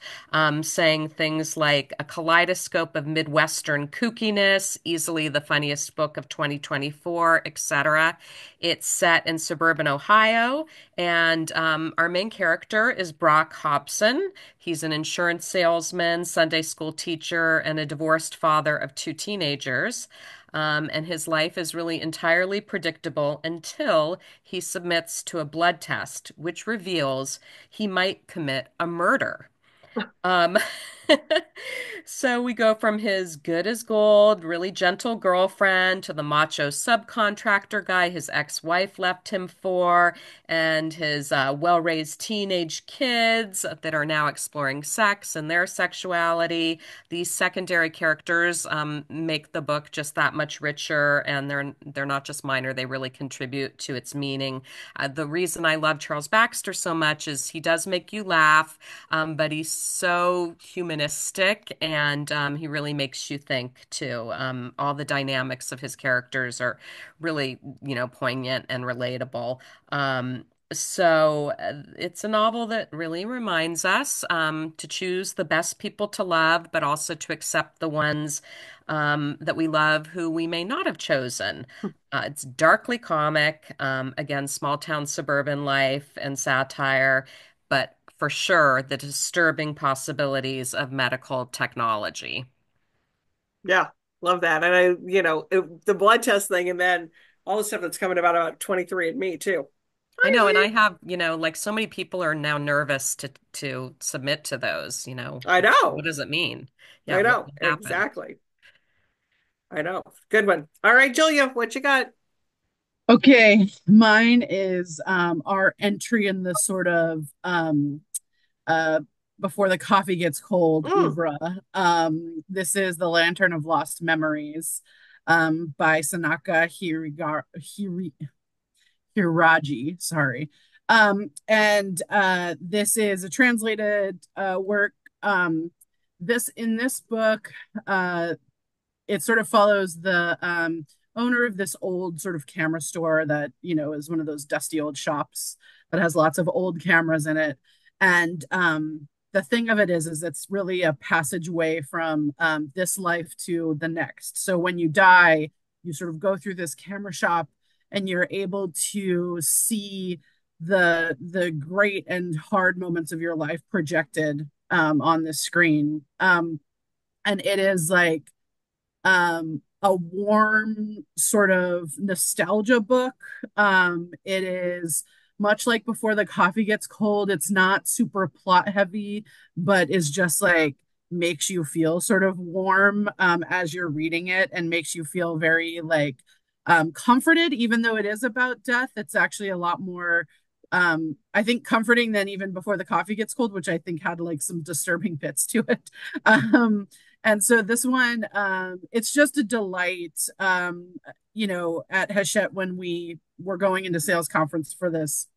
saying things like a kaleidoscope of Midwestern kookiness, easily the funniest book of 2024, etc. It's set in suburban Ohio, and our main character is Brock Hobson. He's an insurance salesman, Sunday school teacher, and a divorced father of two teenagers. And his life is really entirely predictable until he submits to a blood test, which reveals he might commit a murder. Um, so we go from his good as gold, really gentle girlfriend to the macho subcontractor guy his ex-wife left him for, and his well-raised teenage kids that are now exploring sex and their sexuality. These secondary characters make the book just that much richer, and they're not just minor, they really contribute to its meaning. The reason I love Charles Baxter so much is he does make you laugh, but he's so humanistic, and he really makes you think too. All the dynamics of his characters are really, poignant and relatable. So it's a novel that really reminds us to choose the best people to love, but also to accept the ones that we love who we may not have chosen. It's darkly comic, again, small town suburban life and satire, but for sure the disturbing possibilities of medical technology. Yeah, love that. And the blood test thing, and then all the stuff that's coming about 23andMe too. I know, and Crazy. I have, like so many people are now nervous to submit to those, I what know. does it mean? Yeah, I what know. will happen? Exactly. I know. Good one. All right, Julia, what you got? Okay, mine is our entry in the sort of uh before the coffee gets cold Mm, oeuvre. This is The Lantern of Lost Memories by Sanaka Hiraji, sorry. And this is a translated work. This book, uh, it sort of follows the owner of this old sort of camera store that is one of those dusty old shops that has lots of old cameras in it. And the thing of it is it's really a passageway from this life to the next. So when you die, you sort of go through this camera shop and you're able to see the great and hard moments of your life projected on the screen. And it is like a warm sort of nostalgia book. It is much like Before the Coffee Gets Cold. It's not super plot heavy, but is just like makes you feel sort of warm as you're reading it and makes you feel very like comforted, even though it is about death. It's actually a lot more I think comforting than even Before the Coffee Gets Cold, which I think had like some disturbing bits to it. And so this one, it's just a delight. At Hachette when we were going into sales conference for this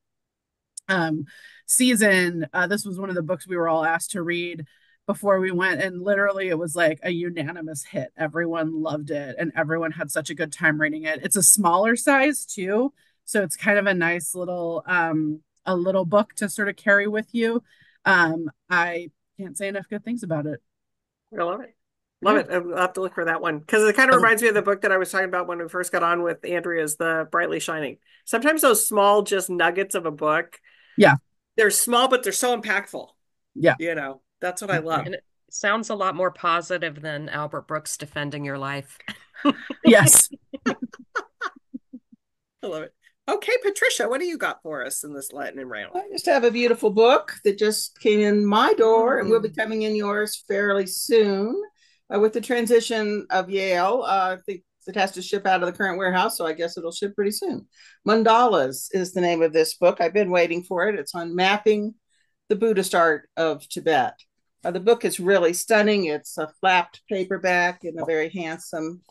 season, this was one of the books we were all asked to read before we went, and literally it was like a unanimous hit. Everyone loved it, and everyone had such a good time reading it. It's a smaller size too, so it's kind of a nice little a little book to sort of carry with you. I can't say enough good things about it. I love it. Love Yeah. it. I'll have to look for that one because it kind of reminds me of the book that I was talking about when we first got on with Andrea's The Brightly Shining. Sometimes those small, just nuggets of a book, Yeah. they're small, but they're so impactful. Yeah. That's what I I agree. love. And it sounds a lot more positive than Albert Brooks defending your life. Yes. I love it. Okay, Patricia, what do you got for us in this lightning round? I just have a beautiful book that just came in my door and will be Mm. coming in yours fairly soon. With the transition of Yale, I think it has to ship out of the current warehouse, so I guess it'll ship pretty soon. Mandalas is the name of this book. I've been waiting for it. It's on mapping the Buddhist art of Tibet. The book is really stunning. It's a flapped paperback in a very handsome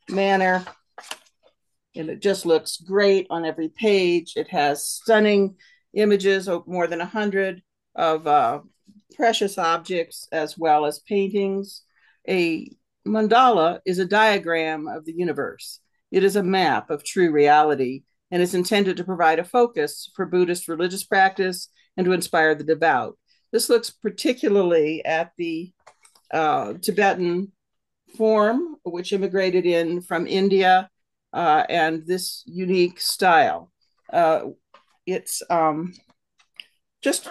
manner, and it just looks great on every page. It has stunning images, more than 100 of precious objects as well as paintings. A mandala is a diagram of the universe. It is a map of true reality and is intended to provide a focus for Buddhist religious practice and to inspire the devout. This looks particularly at the Tibetan form, which immigrated in from India, and this unique style. It's just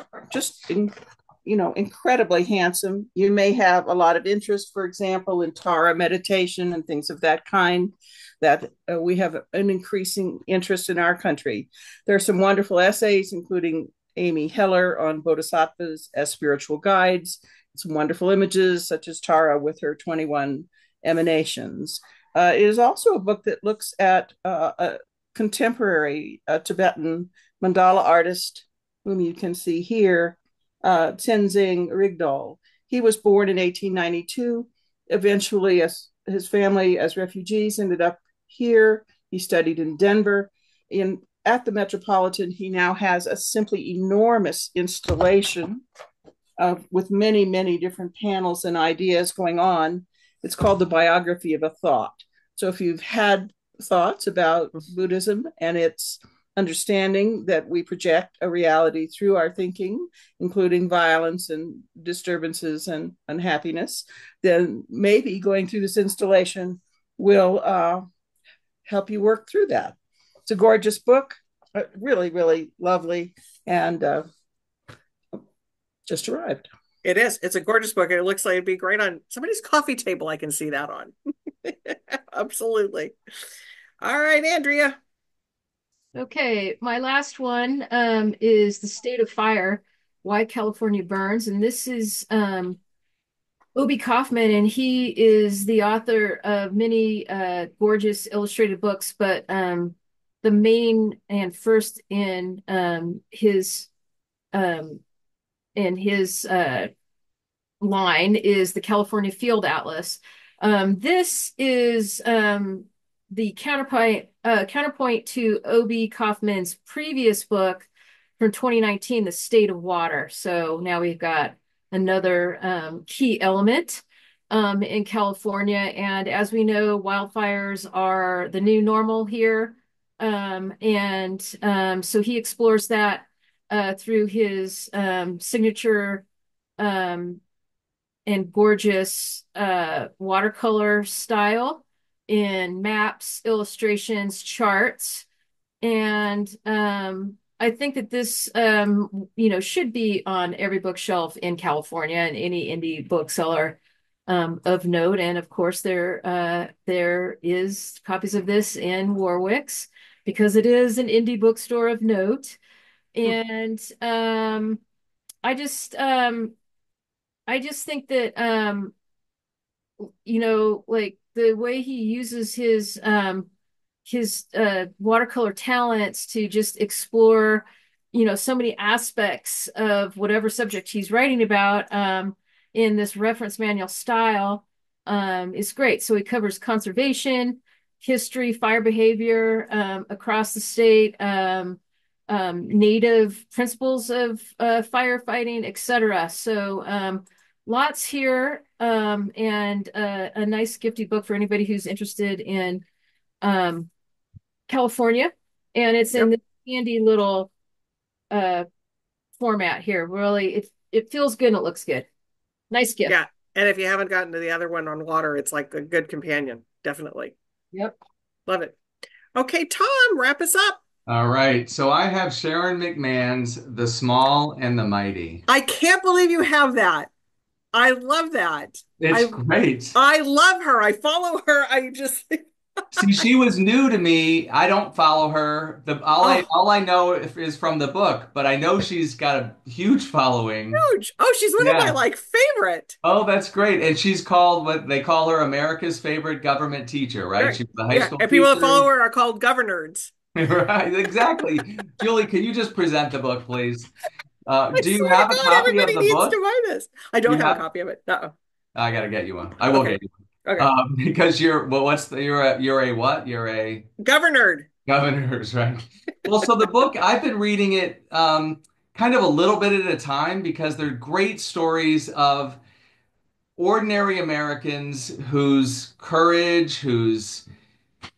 incredibly handsome. You may have a lot of interest, for example, in Tara meditation and things of that kind, that we have an increasing interest in our country. There are some wonderful essays, including Amy Heller on bodhisattvas as spiritual guides, some wonderful images, such as Tara with her 21 emanations. It is also a book that looks at a contemporary Tibetan mandala artist, whom you can see here, Tenzing Rigdal. He was born in 1892. Eventually, as his family, as refugees, ended up here. He studied in Denver. At the Metropolitan, he now has a simply enormous installation with many, many different panels and ideas going on. It's called The Biography of a Thought. So if you've had thoughts about Buddhism and its understanding that we project a reality through our thinking, including violence and disturbances and unhappiness, then maybe going through this installation will help you work through that. It's a gorgeous book, really, really lovely, and just arrived. It is. It's a gorgeous book, and it looks like it'd be great on somebody's coffee table. I can see that on. Absolutely. All right, Andrea. Okay, my last one is The State of Fire, Why California Burns. And this is Obi Kaufman, and he is the author of many gorgeous illustrated books, but the main and first in his line is the California Field Atlas. This is the counterpoint to Obi Kaufman's previous book from 2019, The State of Water. So now we've got another key element in California. And as we know, wildfires are the new normal here. So he explores that through his signature and gorgeous watercolor style in maps, illustrations, charts. And I think that this, should be on every bookshelf in California and any indie bookseller of note. And of course, there is copies of this in Warwick's because it is an indie bookstore of note. And I just think that like the way he uses his watercolor talents to just explore, so many aspects of whatever subject he's writing about in this reference manual style is great. So he covers conservation, history, fire behavior across the state, native principles of firefighting, etc. So lots here, and a nice gifty book for anybody who's interested in California. And it's in this handy little format here. Really, it feels good and it looks good. Nice gift. Yeah. And if you haven't gotten to the other one on water, it's like a good companion. Definitely. Yep. Love it. Okay, Tom, wrap us up. All right. So I have Sharon McMahon's The Small and the Mighty. I can't believe you have that. I love that. It's great. I love her. I follow her. I just See, she was new to me. I don't follow her. All I know is from the book, but I know she's got a huge following. huge. Oh, she's one of my favorite. Oh, that's great. And she's called what they call her America's favorite government teacher, right? Right. She's the high school and people that teacher. follow her are called governors. Right, exactly. Julie, can you just present the book, please? Do you swear to have a God, copy of everybody the needs book? to buy this. I don't You have a have- copy of it. Uh-oh. I gotta get you one. I will Okay. get you one. Okay. Because you're a what? You're a Governor. governors, right? Well, so the book I've been reading it. kind of a little bit at a time because they're great stories of ordinary Americans whose courage, whose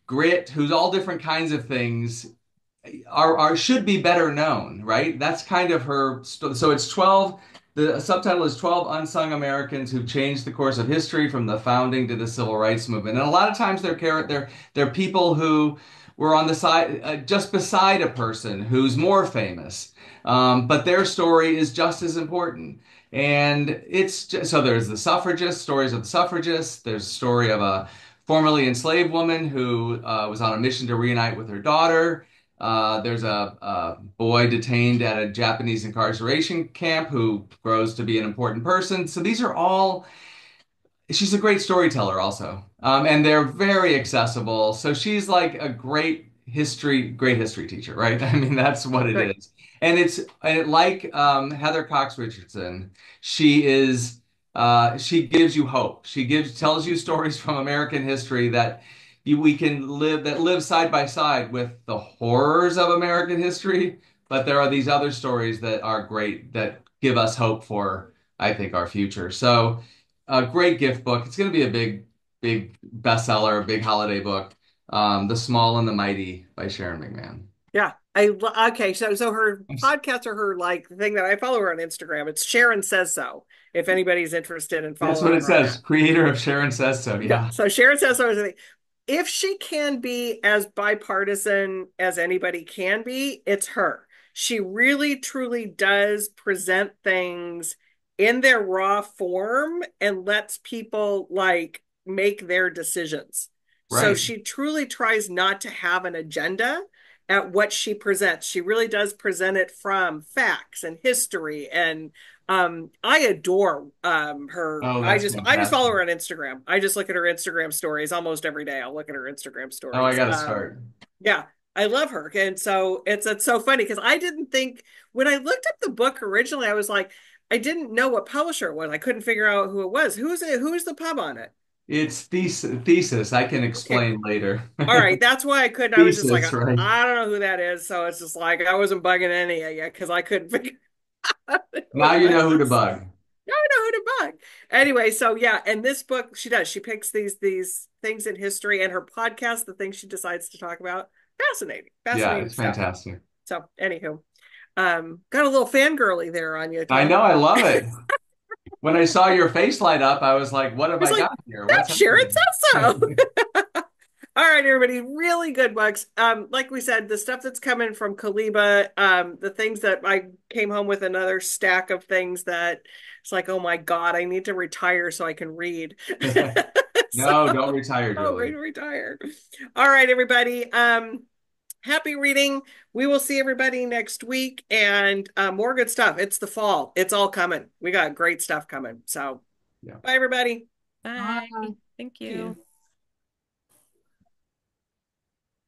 grit, whose all different kinds of things are should be better known, right? That's kind of her. So it's 12. The subtitle is 12 Unsung Americans Who Changed the Course of History from the Founding to the Civil Rights Movement. And a lot of times they're people who were on the side, just beside a person who's more famous. But their story is just as important. And it's just, so there's the suffragists, stories of the suffragists. There's a story of a formerly enslaved woman who was on a mission to reunite with her daughter. There's a boy detained at a Japanese incarceration camp who grows to be an important person. So these are all, she's a great storyteller also. And they're very accessible. So she's like a great history teacher, right? I mean, that's what it Right. is. And like Heather Cox Richardson, she is, she gives you hope. Tells you stories from American history that we can live side by side with the horrors of American history. But there are these other stories that are great that give us hope for, I think, our future. So, a great gift book. It's going to be a big bestseller, a big holiday book. The Small and the Mighty by Sharon McMahon. Yeah. Okay. So her podcast or her like thing that I follow her on Instagram, it's Sharon Says So. If anybody's interested in That's what following it her on says. that. Creator of Sharon Says So. Yeah. Yeah. So Sharon Says So is the thing. If she can be as bipartisan as anybody can be, it's her. She really truly does present things in their raw form and lets people like make their decisions. So Right. she truly tries not to have an agenda at what she presents. She really does present it from facts and history and I adore her. Oh, I that's just follow fantastic. her on Instagram. I just look at her Instagram stories almost every day. I'll look at her Instagram Oh, I stories. got to start. Yeah, I love her. And so it's so funny because I didn't think when I looked up the book originally, I was like, I didn't know what publisher it was. I couldn't figure out who it was. Who's it? Who's the pub on it? It's thesis. I can Okay. explain later. All right. That's why I couldn't. I was just like, Thesis, right? I don't know who that is. So it's just like I wasn't bugging any of you because I couldn't figure out who Now it you know who to was. bug. I know who to bug. Anyway, so yeah, and this book she does. She picks these things in history and her podcast, the things she decides to talk about. Fascinating, Yeah, fascinating it's stuff. fantastic. So, anywho, got a little fangirly there on you, I Tom. know. I love it. When I saw your face light up, I was like, what have It's I like got here? What's that's Sharon happening? says so. All right, everybody, really good books. Like we said, the stuff that's coming from Kaliba, the things that I came home with another stack of things that it's like, oh my God, I need to retire so I can read. So, No, don't retire, oh, ready Julie. to retire. All right, everybody. Happy reading. We will see everybody next week and more good stuff. It's the fall. It's all coming. We got great stuff coming. So, Yeah. bye, everybody. Bye. Bye. Thank Thank you. you.